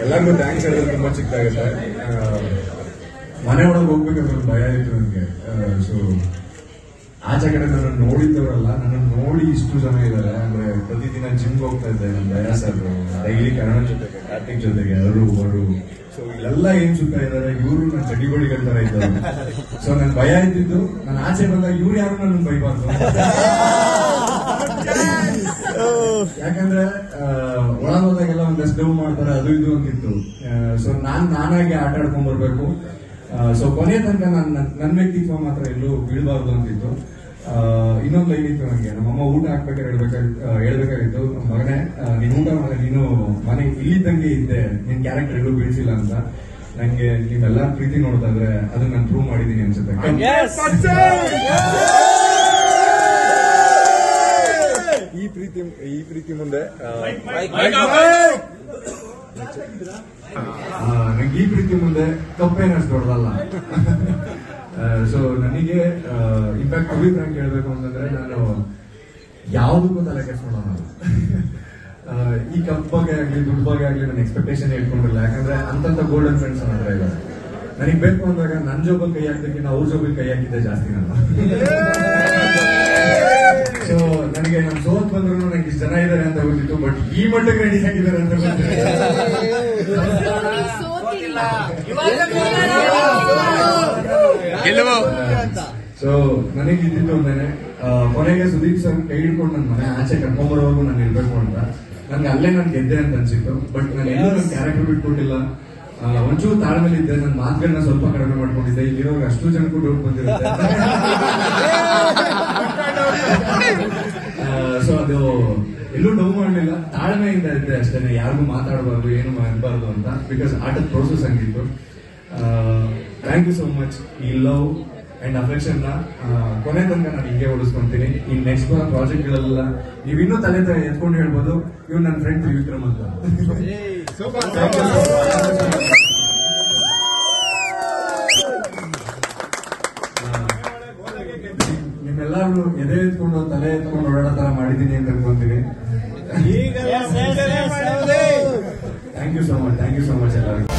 ಎಲ್ಲರಿಗೂ ಥ್ಯಾಂಕ್ಸ್ ಹೇಳಿದ್ರೆ ತುಂಬಾ ಚಿಕ್ಕದಾಗುತ್ತೆ. ಮನೆ ಒಳಗೆ ಹೋಗ್ಬೇಕಂದ್ರೆ ಭಯ ಇತ್ತು ನನಗೆ. ಸೊ ಆಚೆ ಕಡೆ ನನ್ನ ನೋಡಿದ್ದವರಲ್ಲ, ನನ್ನ ನೋಡಿ ಇಷ್ಟು ಜನ ಇದ್ದಾರೆ. ಅಂದ್ರೆ ಪ್ರತಿದಿನ ಜಿಮ್ಗೆ ಹೋಗ್ತಾ ಇದ್ದೆ ನನ್ನ ದಯಾ ಸರ್, ಡೈಲಿ ಕನ್ನಡ ಜೊತೆಗೆ ಕಾರ್ತಿಕ್ ಜೊತೆಗೆ ಅವರು ಸೊ ಇಲ್ಲೆಲ್ಲ ಏನ್ ಸುತ್ತಾ ಇದ್ದಾರೆ, ಇವರು ನನ್ನ ಚಟಿಗಳಿಗಳ ತರ ಇದ್ದಾರೆ. ಸೊ ನನ್ ಭಯ ಇದ್ದಿದ್ದು ನಾನು ಆಚೆ ಬಂದಾಗ ಇವ್ರು ಯಾರು ನನ್ನ ಬೈಬಾರ್ದು. ಯಾಕಂದ್ರೆ ಒಳಗೋದಾಗೆಲ್ಲ ಒಂದಷ್ಟು ಡೌ ಮಾಡ್ತಾರೆ, ಅದು ಇದು ಅಂತಿತ್ತು. ಸೊ ನಾನಾಗಿ ಆಟ ಆಡ್ಕೊಂಡ್ ಬರ್ಬೇಕು. ಸೊ ಕೊನೆಯ ತನಕ ನನ್ನ ವ್ಯಕ್ತಿತ್ವ ಮಾತ್ರ ಎಲ್ಲೂ ಬೀಳ್ಬಾರ್ದು ಅಂತಿತ್ತು. ಇನ್ನೊಂದು ಲೈನ್ ಇತ್ತು ನನಗೆ, ನಮ್ಮಮ್ಮ ಊಟ ಹಾಕ್ಬೇಕಾದ್ರೆ ಹೇಳ್ಬೇಕಾಗಿತ್ತು, ಮಗನೇ ನೀನ್ ಊಟ ನೀನು ಮನೆ ಇಲ್ಲಿದ್ದಂಗೆ ಇದ್ದೆ, ನಿನ್ ಕ್ಯಾರೆಕ್ಟರ್ ಎಲ್ಲೂ ಬೀಳ್ಸಿಲ್ಲ ಅಂತ. ನಂಗೆ ನೀವೆಲ್ಲ ಪ್ರೀತಿ ನೋಡ್ತಾ ಇದ್ರೆ ಅದನ್ನ ನಾನು ಪ್ರೂವ್ ಮಾಡಿದೀನಿ ಅನ್ಸುತ್ತೆ. ಈ ಪ್ರೀತಿ ಮುಂದೆ ನಂಗೆ ಈ ಪ್ರೀತಿ ಮುಂದೆ ಕಪ್ಪೇನಷ್ಟು ದೊಡ್ಡದಲ್ಲ. ಸೊ ನನಗೆ ಇನ್ಫ್ಯಾಕ್ಟ್ ಅಭಿಪ್ರಾಯ ಹೇಳ್ಬೇಕು ಅಂತಂದ್ರೆ, ನಾನು ಯಾವುದಕ್ಕೂ ತಲೆ ಕೆಡ್ಸ್ಕೊಳ್ಳೋಣ. ಈ ಕಪ್ ಬಗ್ಗೆ ಆಗ್ಲಿ ದುಡ್ಡು ಬಗ್ಗೆ ಆಗ್ಲಿ ನನ್ನ ಎಕ್ಸ್ಪೆಕ್ಟೇಷನ್ ಇಟ್ಕೊಂಡಿರಲ್ಲ. ಯಾಕಂದ್ರೆ ಅಂತಂತ ಗೋಲ್ಡನ್ ಫ್ರೆಂಡ್ಸ್ ನನ್ನ ಹತ್ರ ಇಲ್ಲ. ನನಗೆ ಬೇಕು ಅಂದಾಗ ನನ್ನ ಜೋಬಲ್ಲಿ ಕೈ ಹಾಕಿದ್ದಕ್ಕಿಂತ ಅವ್ರ ಜೋಬಲ್ಲಿ ಕೈ ಹಾಕಿದ್ದೆ ಜಾಸ್ತಿ ನಾನು. ಸೊ ನನಗೆ ನಾನು ಸೋತ್ ಬಂದ್ರು ನಂಗೆ ಇಷ್ಟು ಜನ ಇದ್ದಾರೆ ಅಂತ ಗೊತ್ತಿತ್ತು, ಬಟ್ ಈ ಮಟ್ಟಕ್ಕೆ ರೆಡಿ ಆಗಿದ್ದಾರೆ ಅಂತ ಗೊತ್ತಿಲ್ಲ. ಸೊ ನನಗೆ ಇದ್ದಿದ್ದು ಒಂದೇನೆ, ಕೊನೆಗೆ ಸುದೀಪ್ ಸರ್ ಕೈ ಹಿಡ್ಕೊಂಡು ನನ್ನ ಮನೆ ಆಚೆ ಕರ್ಕೊಂಬರೋವರೆಗೂ ನಾನು ಇರ್ಬೇಕು ಅಂತ. ನನ್ಗೆ ಅಲ್ಲೇ ನಾನು ಗೆದ್ದೆ ಅಂತ ಅನ್ಸಿತ್ತು. ಬಟ್ ನಾನು ಎಲ್ಲೂ ನನ್ನ ಕ್ಯಾರೆಕ್ಟರ್ ಬಿಟ್ಕೊಟ್ಟಿಲ್ಲ. ಒಂಚೂರು ತಾಳ್ಮೇಲೆ ಇದ್ದೆ, ನನ್ನ ಮಾತುಗಳನ್ನ ಸ್ವಲ್ಪ ಕಡಿಮೆ ಮಾಡ್ಕೊಂಡಿದ್ದೆ. ಇಲ್ಲಿರೋರು ಅಷ್ಟು ಜನಕ್ಕೂ ಡೌಟ್ ಬಂದಿರುತ್ತೆ. ಸೊ ಅದು ಎಲ್ಲೂ ಡೌ ಮಾಡಲಿಲ್ಲ, ತಾಳ್ಮೆಯಿಂದ ಇದ್ದೆ ಅಷ್ಟೇ. ಯಾರಿಗೂ ಮಾತಾಡಬಾರ್ದು, ಏನು ಮಾಡಬಾರ್ದು ಅಂತ. ಬಿಕಾಸ್ ಆಟದ ಪ್ರೋಸೆಸ್ ಹಂಗಿತ್ತು. Thank you so much. ಈ ಲವ್ ಅಂಡ್ ಅಫೆಕ್ಷನ್ ನ ಕೊನೆ ತನಕ ನಾನು ಹಿಂಗೆ ಉಳಿಸ್ಕೊಂತೀನಿ. ಈ ನೆಕ್ಸ್ಟ್ ಬರೋ ಪ್ರಾಜೆಕ್ಟ್ ಗಳೆಲ್ಲ ನೀವು ಇನ್ನೂ ತಲೆ ಎತ್ಕೊಂಡು ಹೇಳ್ಬೋದು, ಇವ್ ನನ್ನ ಫ್ರೆಂಡ್ ತ್ರಿವಿಕ್ರಮ್ ಅಂತ. ನಿಮ್ಮೆಲ್ಲರೂ ಎದೆ ಎತ್ಕೊಂಡು ತಲೆ ಎತ್ಕೊಂಡು ಓಡಾಡೋ ತರ ಮಾಡಿದೀನಿ ಅಂತ ಅನ್ಕೊಂತೀನಿ. ಥ್ಯಾಂಕ್ ಯು ಸೋ ಮಚ್ ಎಲ್ಲರಿಗೂ.